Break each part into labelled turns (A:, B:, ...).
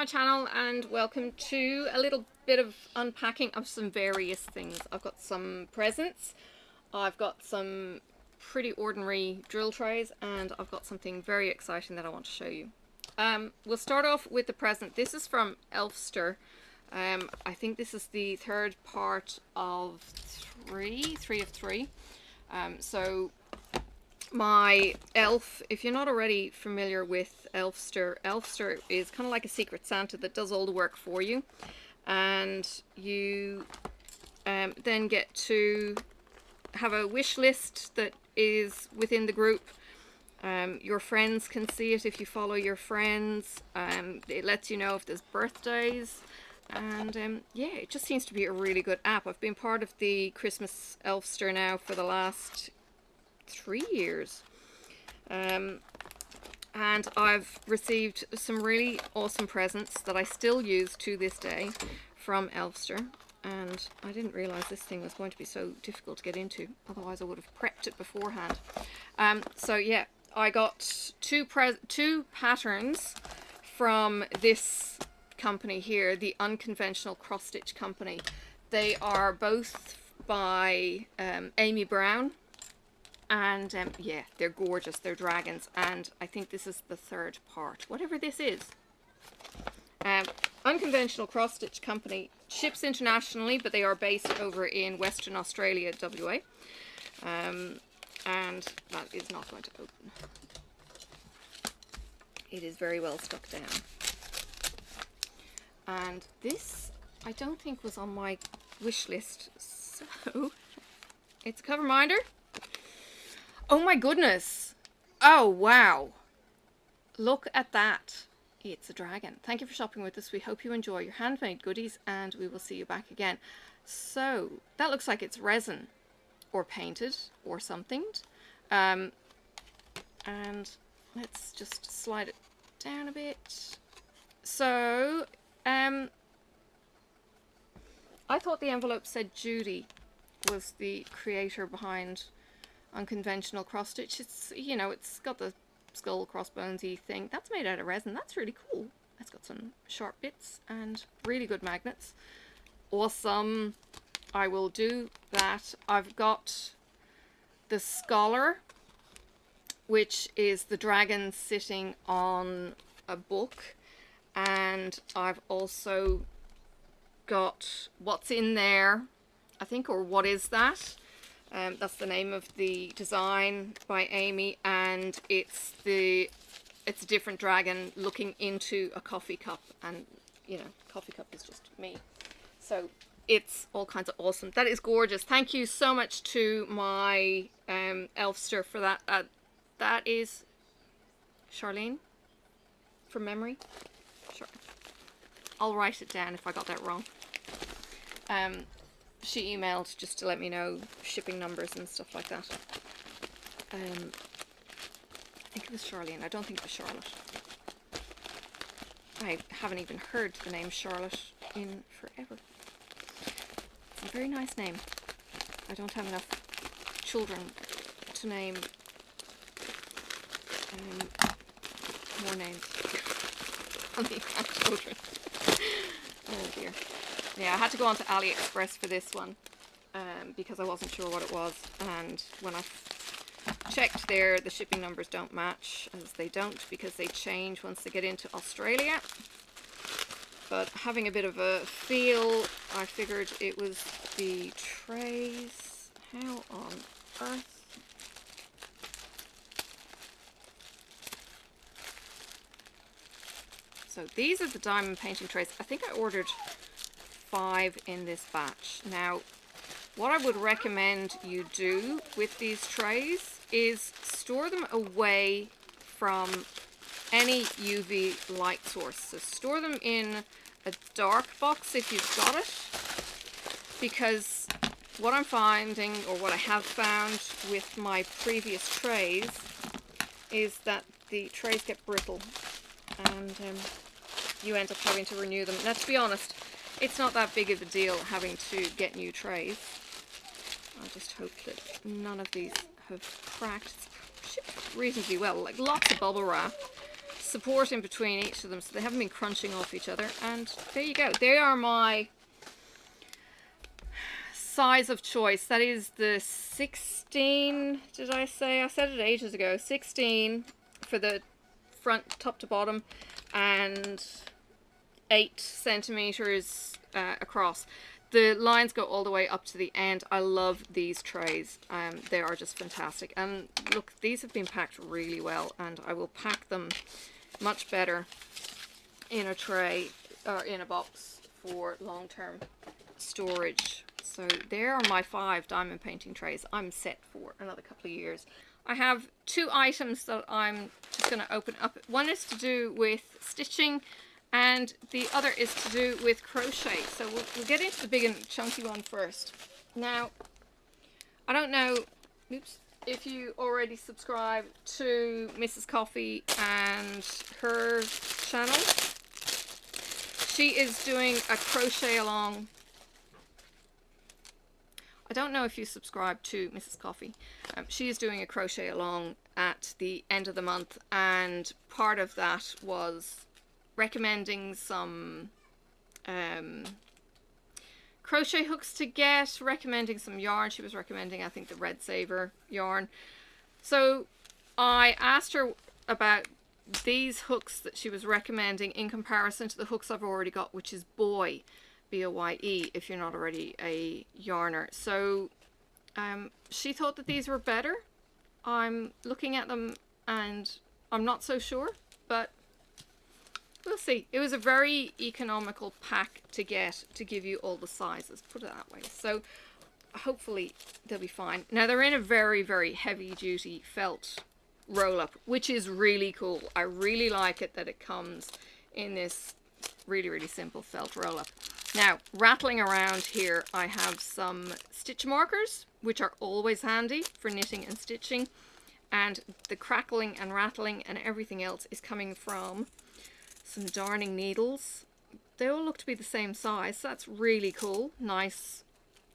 A: channel and welcome to a little bit of unpacking of some various things. I've got some presents, I've got some pretty ordinary drill trays, and I've got something very exciting that I want to show you. We'll start off with the present. This is from Elfster. I think this is the third part of three of three. So my elf, if you're not already familiar with Elfster is kind of like a secret Santa that does all the work for you, and you then get to have a wish list that is within the group. Your friends can see it if you follow your friends. It lets you know if there's birthdays, and yeah, it just seems to be a really good app. I've been part of the Christmas Elfster now for the last 3 years, and I've received some really awesome presents that I still use to this day from Elfster, and I didn't realize this thing was going to be so difficult to get into, otherwise I would have prepped it beforehand. So yeah, I got two patterns from this company here, the Unconventional Cross Stitch Company. They are both by Amy Brown, and yeah, they're gorgeous. They're dragons, and I think this is the third part, whatever this is. Unconventional Cross Stitch Company ships internationally, but they are based over in Western Australia, WA. And that is not going to open. It is very well stuck down. And this, I don't think, was on my wish list, so it's a cover minder. Oh my goodness. Oh wow. Look at that. It's a dragon. Thank you for shopping with us. We hope you enjoy your handmade goodies, and we will see you back again. So that looks like it's resin or painted or something. And let's just slide it down a bit. So I thought the envelope said Judy was the creator behind Unconventional Cross Stitch. It's, you know, it's got the skull crossbonesy thing. That's made out of resin. That's really cool. It's got some sharp bits and really good magnets. Awesome. I will do that. I've got the Scholar, which is the dragon sitting on a book, and I've also got What's in There, I think, or What Is That? That's the name of the design by Amy, and it's a different dragon looking into a coffee cup, and you know, coffee cup is just me. So it's all kinds of awesome. That is gorgeous. Thank you so much to my Elfster for that. That is Charlene from memory. Sure. I'll write it down if I got that wrong. She emailed just to let me know shipping numbers and stuff like that. I think it was Charlene. I don't think it was Charlotte. I haven't even heard the name Charlotte in forever. It's a very nice name. I don't have enough children to name more names on the amount of children. Oh dear. Yeah, I had to go on to AliExpress for this one because I wasn't sure what it was, and when I checked there, the shipping numbers don't match, as they don't because they change once they get into Australia. But having a bit of a feel, I figured it was the trays. How on earth? So these are the diamond painting trays. I think I ordered 5 in this batch. Now, what I would recommend you do with these trays is store them away from any UV light source. So store them in a dark box if you've got it, because what I'm finding, or what I have found with my previous trays, is that the trays get brittle, and you end up having to renew them. Now, to be honest, it's not that big of a deal having to get new trays. I just hope that none of these have cracked. It's shipped reasonably well, like lots of bubble wrap, support in between each of them, so they haven't been crunching off each other. And there you go. They are my size of choice. That is the 16, did I say? I said it ages ago. 16 for the front, top to bottom, and 8 centimeters across. The lines go all the way up to the end. I love these trays. They are just fantastic. And look, these have been packed really well, and I will pack them much better in a tray or in a box for long-term storage. So there are my 5 diamond painting trays. I'm set for another couple of years. I have 2 items that I'm just going to open up. One is to do with stitching, and the other is to do with crochet. So we'll get into the big and chunky one first. Now, I don't know, oops, if you already subscribe to Mrs. Coffee and her channel. She is doing a crochet along. I don't know if you subscribe to Mrs. Coffee. She is doing a crochet along at the end of the month, and part of that was recommending some crochet hooks to get, recommending some yarn. She was recommending, I think, the Red Saver yarn. So I asked her about these hooks that she was recommending in comparison to the hooks I've already got, which is Boye, B-O-Y-E, if you're not already a yarner. So she thought that these were better. I'm looking at them and I'm not so sure, but we'll see. It was a very economical pack to get to give you all the sizes, put it that way. So hopefully they'll be fine. Now they're in a very, very heavy duty felt roll up, which is really cool. I really like it that it comes in this really, really simple felt roll up. Now, rattling around here, I have some stitch markers, which are always handy for knitting and stitching. And the crackling and rattling and everything else is coming from some darning needles. They all look to be the same size, so that's really cool. Nice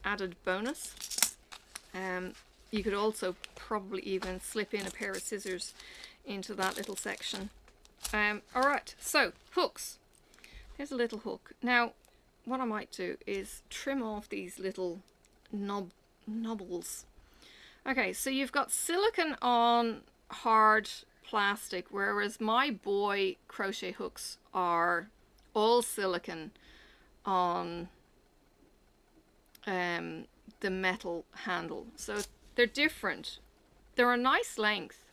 A: added bonus. You could also probably even slip in a pair of scissors into that little section. Alright, so hooks. Here's a little hook. Now, what I might do is trim off these little knobbles. Okay, so you've got silicone on hard plastic, whereas my Boye crochet hooks are all silicone on the metal handle. So they're different. They're a nice length.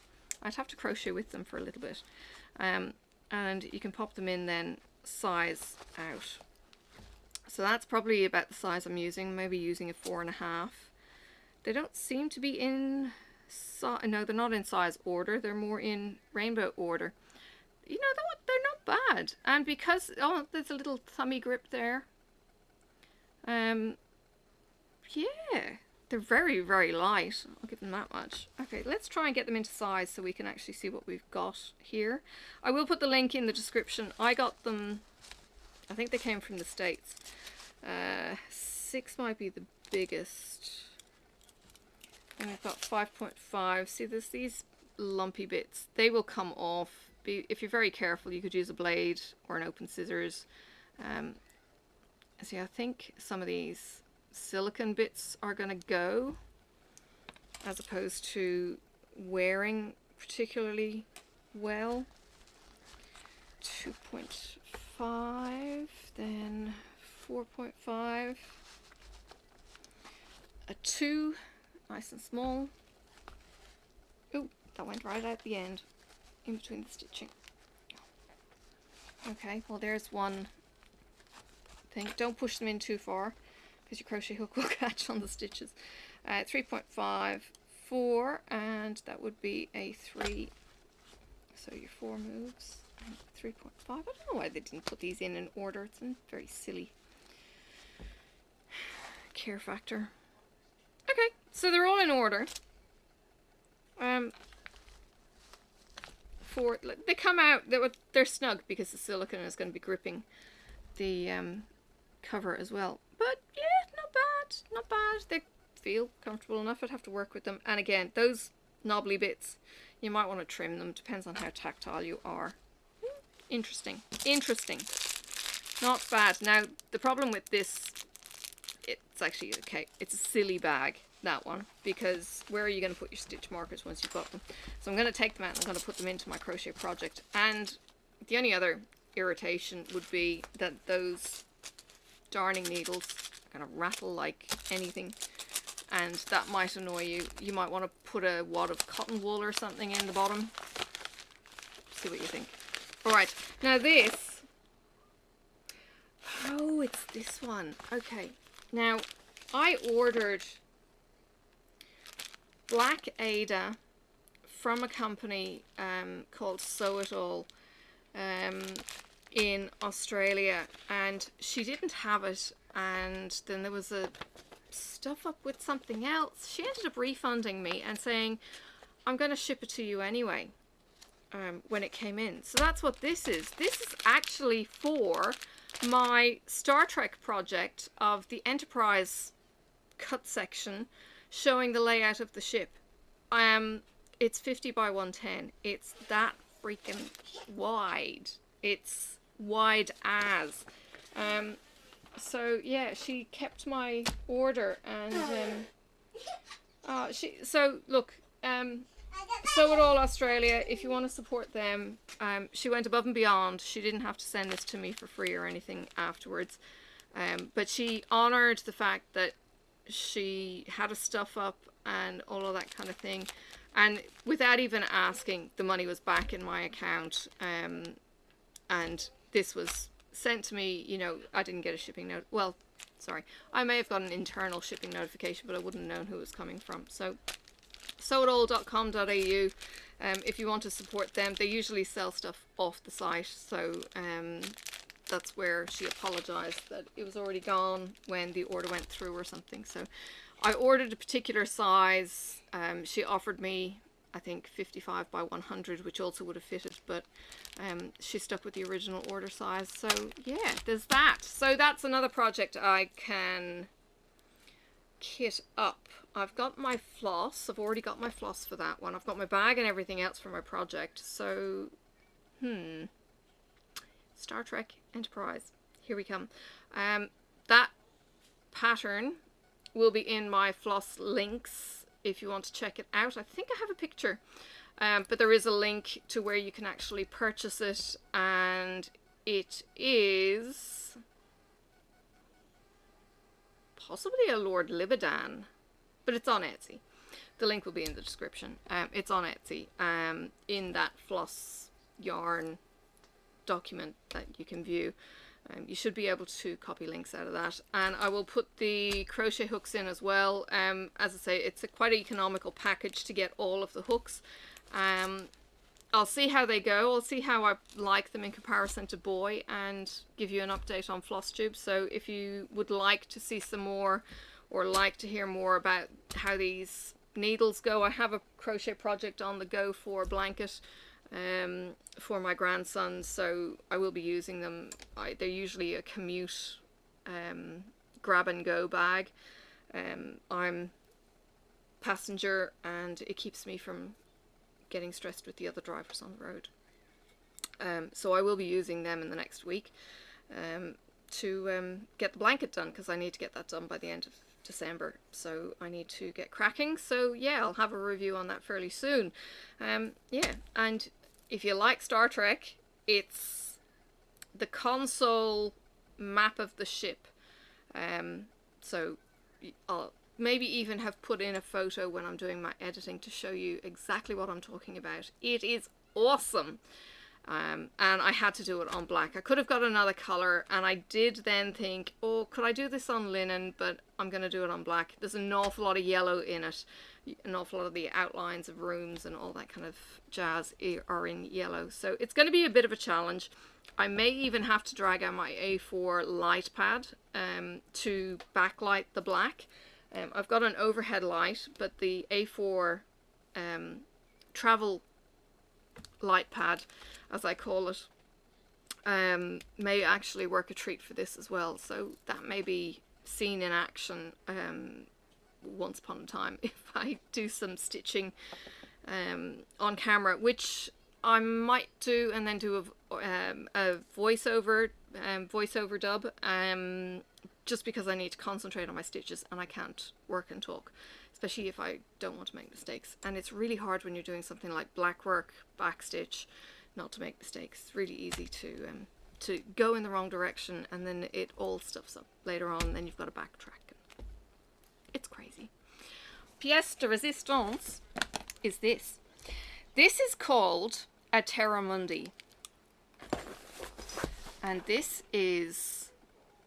A: I'd have to crochet with them for a little bit. And you can pop them in then size out. So that's probably about the size I'm using, maybe using a 4.5. They don't seem to be in size, no, they're not in size order, they're more in rainbow order. You know, they're not bad. And because, oh, there's a little thummy grip there. Yeah, they're very, very light. I'll give them that much. Okay, let's try and get them into size so we can actually see what we've got here. I will put the link in the description. I got them, I think they came from the States. 6 might be the biggest. And I've got 5.5. See, there's these lumpy bits. They will come off. If you're very careful, you could use a blade or an open scissors. See, I think some of these silicone bits are going to go, as opposed to wearing particularly well. 2.5, then 4.5, a 2, nice and small. Oh, that went right out the end, in between the stitching. Okay, well there's one thing. Don't push them in too far, because your crochet hook will catch on the stitches. 3.5, 4, and that would be a 3. So your 4 moves. 3.5. I don't know why they didn't put these in order. It's a very silly care factor. Okay, so they're all in order. They come out. They're snug because the silicone is going to be gripping the cover as well. But yeah, not bad, not bad. They feel comfortable enough. I'd have to work with them. And again, those knobbly bits, you might want to trim them. Depends on how tactile you are. Interesting. Interesting. Not bad. Now, the problem with this, it's actually okay. It's a silly bag, that one, because where are you going to put your stitch markers once you've got them? So I'm going to take them out and I'm going to put them into my crochet project. And the only other irritation would be that those darning needles kind of rattle like anything, and that might annoy you. You might want to put a wad of cotton wool or something in the bottom. See what you think. Alright, now this, oh, it's this one. Okay, now I ordered black Ada from a company called Sew It All in Australia, and she didn't have it, and then there was a stuff up with something else. She ended up refunding me and saying, I'm going to ship it to you anyway, when it came in. So that's what this is. This is actually for my Star Trek project of the Enterprise cut section showing the layout of the ship. It's 50 by 110. It's that freaking wide. It's wide as. So yeah, she kept my order, and so look, Sew It All Australia, if you want to support them, she went above and beyond. She didn't have to send this to me for free or anything afterwards, but she honoured the fact that she had a stuff up and all of that kind of thing, and without even asking, the money was back in my account, and this was sent to me. You know, I didn't get a shipping note. Well, sorry, I may have got an internal shipping notification, but I wouldn't have known who it was coming from. So sewitall.com.au, if you want to support them. They usually sell stuff off the site, so that's where she apologized that it was already gone when the order went through or something. So I ordered a particular size. She offered me, I think, 55 by 100, which also would have fitted, but she stuck with the original order size. So yeah, there's that. So that's another project I can kit up. I've got my floss. I've already got my floss for that one. I've got my bag and everything else for my project. So Star Trek Enterprise, here we come. That pattern will be in my floss links if you want to check it out. I think I have a picture, but there is a link to where you can actually purchase it, and it is possibly a Lord Libidan, but it's on Etsy. The link will be in the description. It's on Etsy, in that floss yarn document that you can view. You should be able to copy links out of that, and I will put the crochet hooks in as well. As I say, it's a quite economical package to get all of the hooks. I'll see how they go. I'll see how I like them in comparison to Boy, and give you an update on floss tubes. So if you would like to see some more, or like to hear more about how these needles go, I have a crochet project on the go for a blanket for my grandson, so I will be using them. They're usually a commute grab and go bag. I'm passenger, and it keeps me from getting stressed with the other drivers on the road. So I will be using them in the next week to get the blanket done, because I need to get that done by the end of December, so I need to get cracking. So yeah, I'll have a review on that fairly soon. Yeah, and if you like Star Trek, it's the console map of the ship. So I'll maybe even have put in a photo when I'm doing my editing to show you exactly what I'm talking about. It is awesome. And I had to do it on black. I could have got another color, and I did then think, oh, could I do this on linen? But I'm going to do it on black. There's an awful lot of yellow in it. An awful lot of the outlines of rooms and all that kind of jazz are in yellow. So it's going to be a bit of a challenge. I may even have to drag out my A4 light pad to backlight the black. I've got an overhead light, but the A4 travel light pad, as I call it, may actually work a treat for this as well. So that may be seen in action once upon a time if I do some stitching on camera, which I might do and then do a voiceover dub, just because I need to concentrate on my stitches and I can't work and talk, especially if I don't want to make mistakes. And it's really hard when you're doing something like black work, back stitch, not to make mistakes. It's really easy to go in the wrong direction and then it all stuffs up later on, and then you've got to backtrack. It's crazy. Pièce de résistance is this. This is called a Terramundi. And this is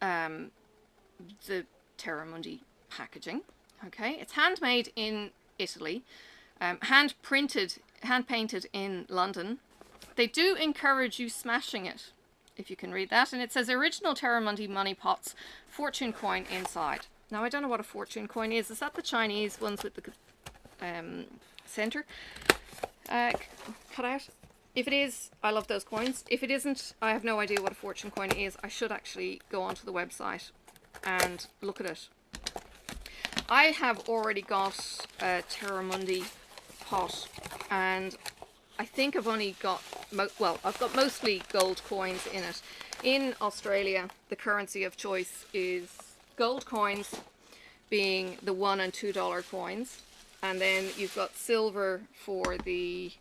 A: the Terramundi packaging. Okay, it's handmade in Italy, hand painted in London. They do encourage you smashing it, if you can read that. And it says original Terramundi money pots, fortune coin inside. Now I don't know what a fortune coin is. Is that the Chinese ones with the center cut out? If it is, I love those coins. If it isn't, I have no idea what a fortune coin is. I should actually go onto the website and look at it. I have already got a Terramundi pot, and I think I've only got, I've got mostly gold coins in it. In Australia, the currency of choice is gold coins, being the $1 and $2 coins, and then you've got silver for the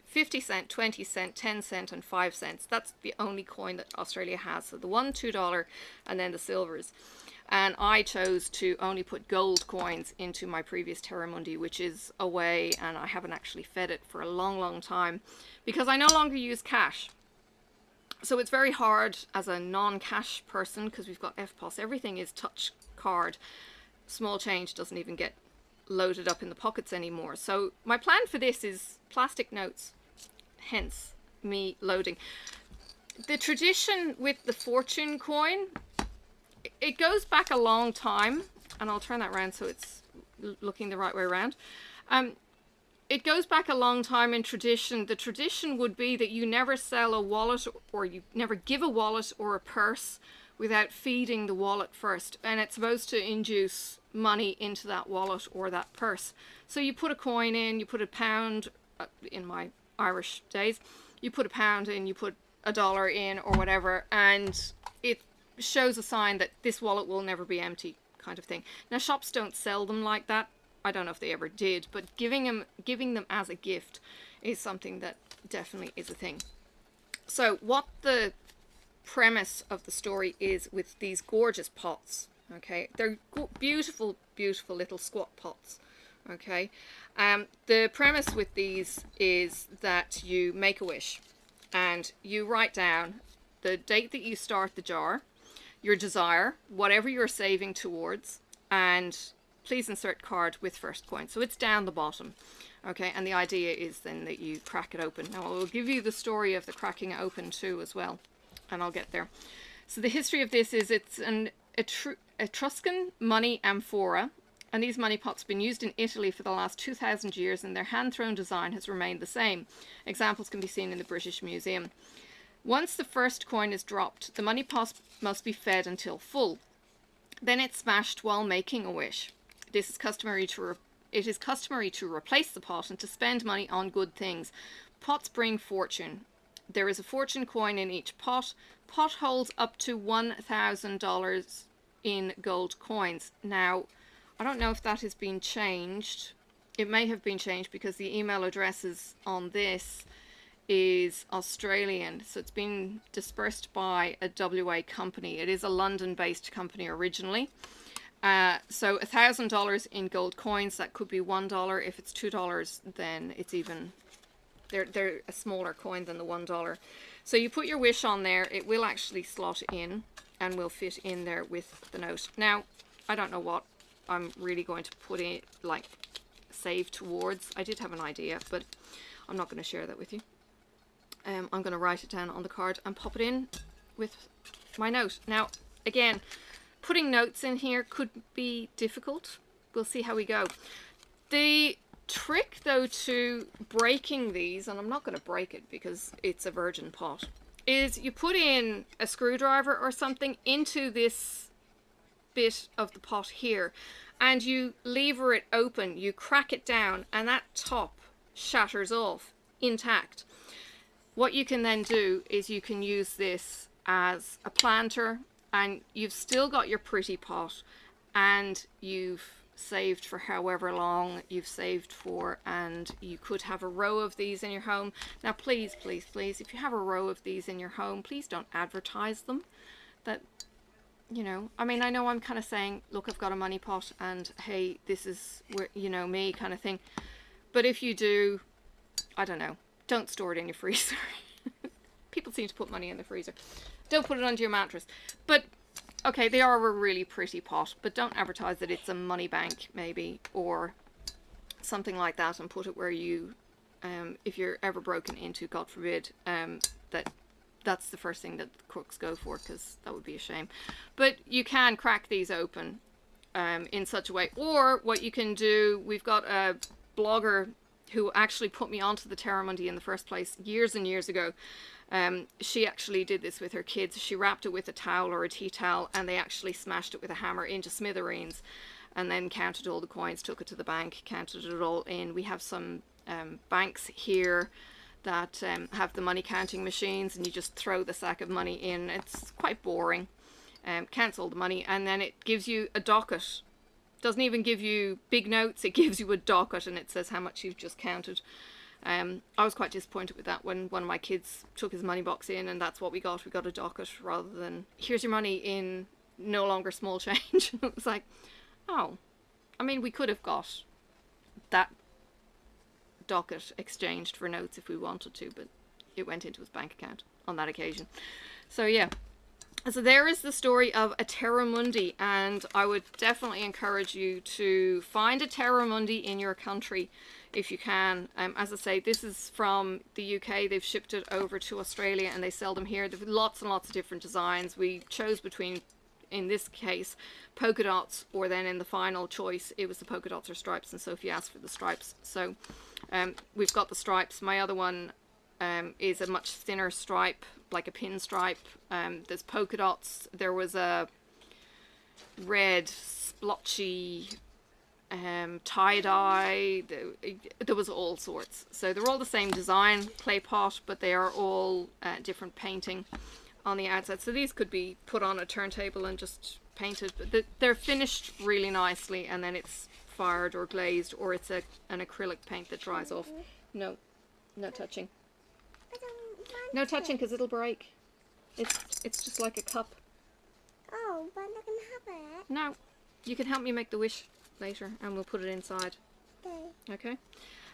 A: 50 cent, 20 cent, 10 cent and 5 cents. That's the only coin that Australia has. So the $1, $2 and then the silvers. And I chose to only put gold coins into my previous Terramundi, which is away, and I haven't actually fed it for a long time because I no longer use cash. So it's very hard as a non-cash person, because we've got FPOS. Everything is touch card. Small change doesn't even get loaded up in the pockets anymore. So my plan for this is plastic notes, hence me loading. The tradition with the fortune coin, it goes back a long time, and I'll turn that around so it's looking the right way around. It goes back a long time in tradition. The tradition would be that you never sell a wallet, or you never give a wallet or a purse without feeding the wallet first, and it's supposed to induce money into that wallet or that purse. So you put a coin in, you put a pound, in my Irish days, you put a pound in, you put a dollar in or whatever, and it shows a sign that this wallet will never be empty, kind of thing. Now shops don't sell them like that. I don't know if they ever did, but giving them as a gift is something that definitely is a thing. So what the premise of the story is with these gorgeous pots, okay, they're beautiful little squat pots, okay. The premise with these is that you make a wish and you write down the date that you start the jar, your desire, whatever you're saving towards, and please insert card with first coin. So it's down the bottom, okay, and the idea is then that you crack it open. Now I will give you the story of the cracking it open too as well, and I'll get there. So the history of this is it's an Etruscan money amphora, and these money pots have been used in Italy for the last 2,000 years, and their hand-thrown design has remained the same. Examples can be seen in the British Museum. Once the first coin is dropped, the money pot must be fed until full. Then it's smashed while making a wish. It is customary to replace the pot and to spend money on good things. Pots bring fortune. There is a fortune coin in each pot. Pot holds up to $1,000 in gold coins. Now, I don't know if that has been changed. It may have been changed because the email addresses on this is Australian, so it's been dispersed by a WA company. It is a London-based company originally. So $1,000 in gold coins, that could be $1. If it's $2, then it's even, they're a smaller coin than the $1. So you put your wish on there, it will actually slot in and will fit in there with the note. Now, I don't know what I'm really going to put in, like, save towards. I did have an idea, but I'm not going to share that with you. I'm going to write it down on the card and pop it in with my note. Now, again, putting notes in here could be difficult. We'll see how we go. The trick, though, to breaking these, and I'm not going to break it because it's a virgin pot, is you put in a screwdriver or something into this bit of the pot here, and you lever it open, you crack it down, and that top shatters off intact. What you can then do is you can use this as a planter, and you've still got your pretty pot, and you've saved for however long you've saved for, and you could have a row of these in your home. Now please, please, please, if you have a row of these in your home, please don't advertise them. That, you know, I mean, I know I'm kind of saying, look, I've got a money pot and hey, this is where, you know, me kind of thing. But if you do, I don't know, don't store it in your freezer. People seem to put money in the freezer. Don't put it under your mattress. But okay, they are a really pretty pot, but don't advertise that it's a money bank maybe, or something like that, and put it where you, if you're ever broken into, God forbid, that's the first thing that crooks go for, because that would be a shame. But you can crack these open in such a way. Or what you can do, we've got a blogger who actually put me onto the Terramundi in the first place years and years ago. She actually did this with her kids. She wrapped it with a towel or a tea towel, and they actually smashed it with a hammer into smithereens, and then counted all the coins, took it to the bank, counted it all in. We have some banks here that have the money counting machines, and you just throw the sack of money in. It's quite boring. Counts all the money, and then it gives you a docket. Doesn't even give you big notes, it gives you a docket, and it says how much you've just counted. I was quite disappointed with that when one of my kids took his money box in, and that's what we got. We got a docket rather than, here's your money in no longer small change. It was like, oh, I mean, we could have got that docket exchanged for notes if we wanted to, but it went into his bank account on that occasion. So yeah. So there is the story of a Terramundi, and I would definitely encourage you to find a Terramundi in your country if you can. As I say, this is from the UK. They've shipped it over to Australia and they sell them here. There are lots and lots of different designs. We chose between, in this case, polka dots, or then in the final choice it was the polka dots or stripes, and Sophie asked for the stripes. So we've got the stripes. My other one is a much thinner stripe, like a pin stripe. There's polka dots. There was a red splotchy tie-dye. There was all sorts. So they're all the same design, clay pot, but they are all different painting on the outside. So these could be put on a turntable and just painted, but they're finished really nicely, and then it's fired or glazed, or it's an acrylic paint that dries off. No touching. No touching, because it'll break. It's just like a cup.
B: Oh, but I can have it.
A: No, you can help me make the wish later, and we'll put it inside.
B: Okay.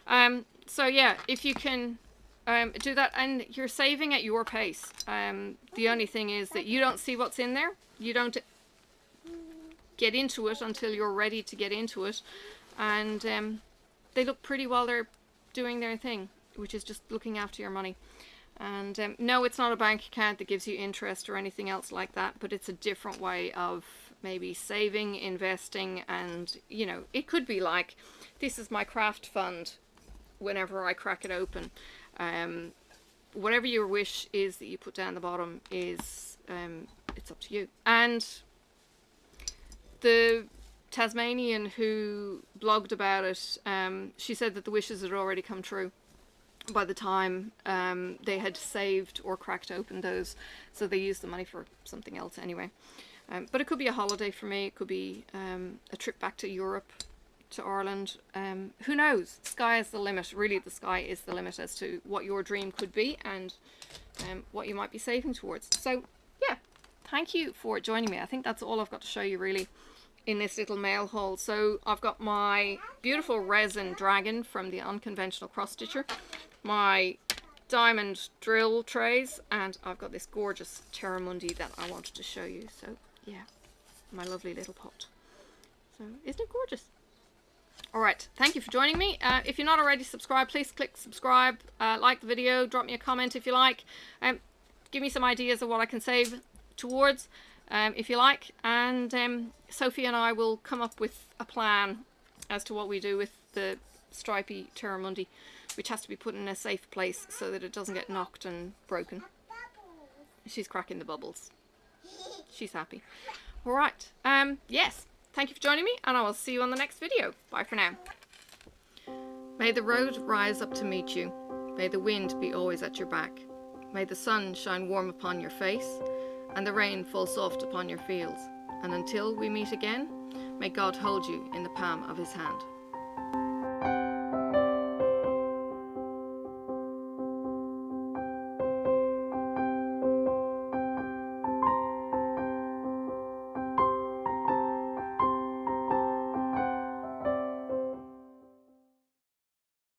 A: Okay. So yeah, if you can do that, and you're saving at your pace. The only thing is that you don't see what's in there. You don't get into it until you're ready to get into it, and they look pretty while they're doing their thing, which is just looking after your money. And no, it's not a bank account that gives you interest or anything else like that, but it's a different way of maybe saving, investing, and, you know, it could be like, this is my craft fund whenever I crack it open. Whatever your wish is that you put down the bottom is, it's up to you. And the Tasmanian who blogged about it, she said that the wishes had already come true by the time they had saved or cracked open those, so they used the money for something else anyway. But it could be a holiday for me, it could be a trip back to Europe, to Ireland. Who knows? Sky is the limit. Really, the sky is the limit as to what your dream could be, and what you might be saving towards. So yeah, thank you for joining me. I think that's all I've got to show you really in this little mail haul. So I've got my beautiful resin dragon from the Unconventional Cross Stitcher, my diamond drill trays, and I've got this gorgeous Terramundi that I wanted to show you. So yeah, my lovely little pot. So isn't it gorgeous? Alright, thank you for joining me. If you're not already subscribed, please click subscribe, like the video, drop me a comment if you like, give me some ideas of what I can save towards, if you like, and Sophie and I will come up with a plan as to what we do with the stripy Terramundi, which has to be put in a safe place so that it doesn't get knocked and broken. She's cracking the bubbles. She's happy. Alright, yes, thank you for joining me, and I will see you on the next video. Bye for now. May the road rise up to meet you. May the wind be always at your back. May the sun shine warm upon your face, and the rain fall soft upon your fields. And until we meet again, may God hold you in the palm of his hand.